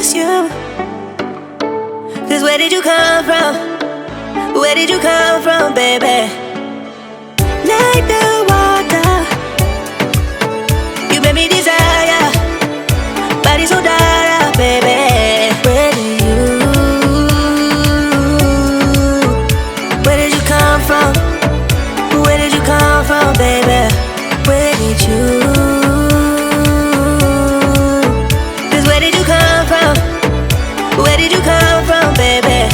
miss you. Cause where did you come from? Where did you come from, baby? Like the water, you made me desire. Body so dark, baby. Where did you come from? Where did you come from, baby? Where did you? Cause where did you come from? Where did you come from, baby?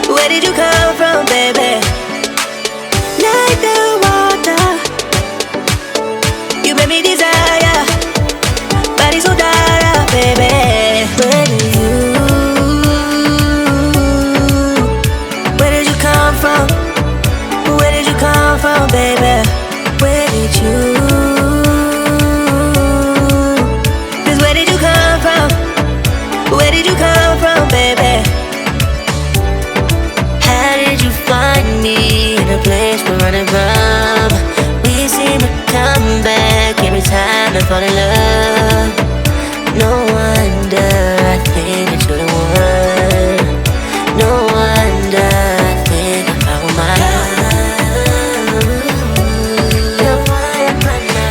Where did you come from, baby? Like the water, you made me desire. Body so dark, baby. Where did you come from? Where did you come from, baby? Where did you? Cause where did you come from? Where did you come from, baby? Find me in a place we're running from. We seem to come back every time I fall in love. No wonder I think that you're the one. No wonder I think I found my love. No wonder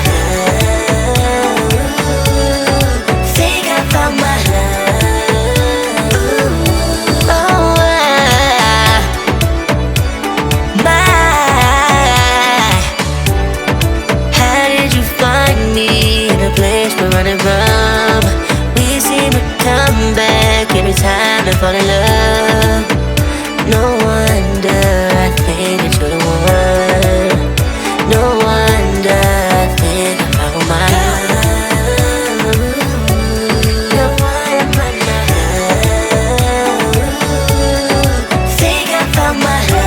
I think I found my love. Running from, we seem to come back every time I fall in love. No wonder I think that you're the one. No wonder I think I found my love. No wonder I think I found my love.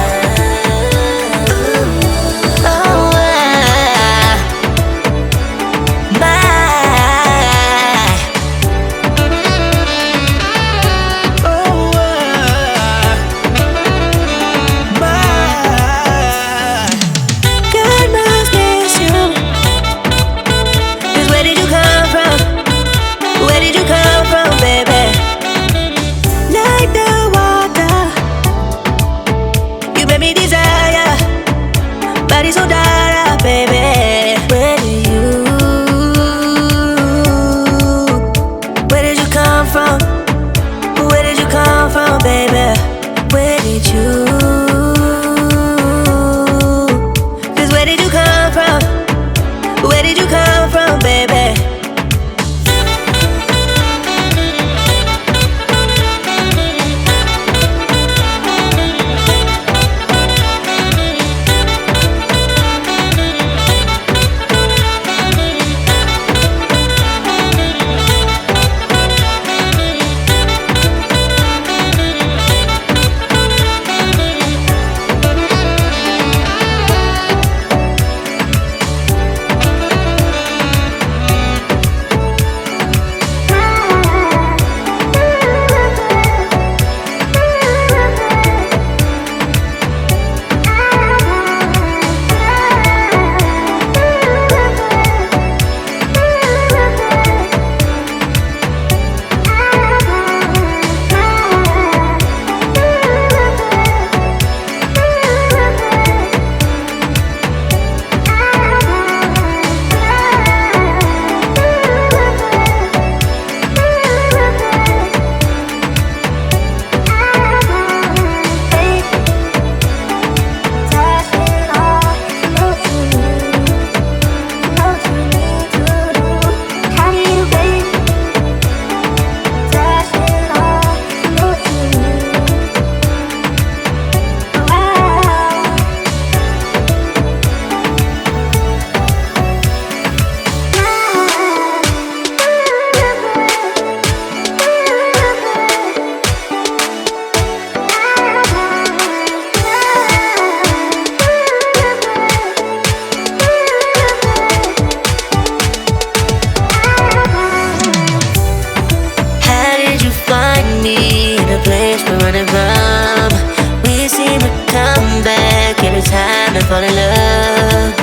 fall in love.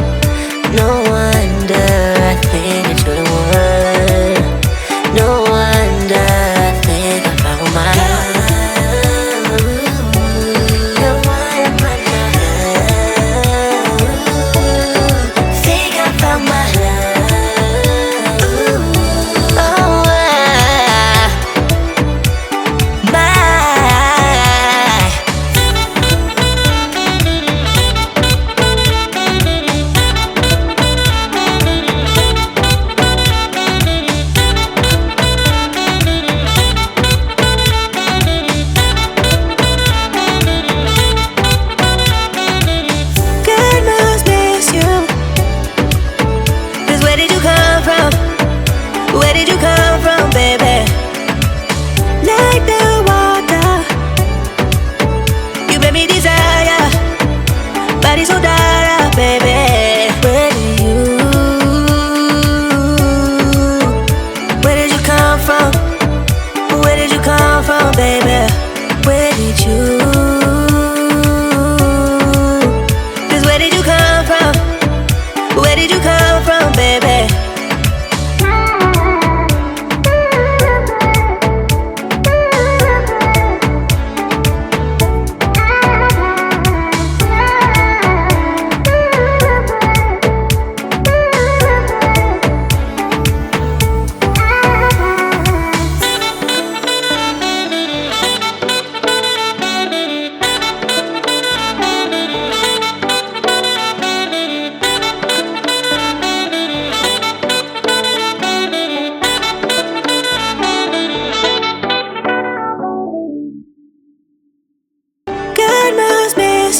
No wonder I think that you're the one. No wonder I think I found my love. The one my love. Think I found my love. Oh, my. Where did you come from, baby? Like the water, you made me desire. Body so dark, baby. Where did you come from? Where did you come from, baby? Where did you? 'Cause where did you come from? Where did you come from, baby?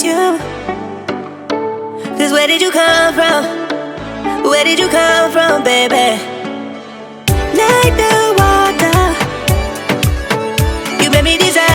You. 'Cause where did you come from? Where did you come from, baby? Like the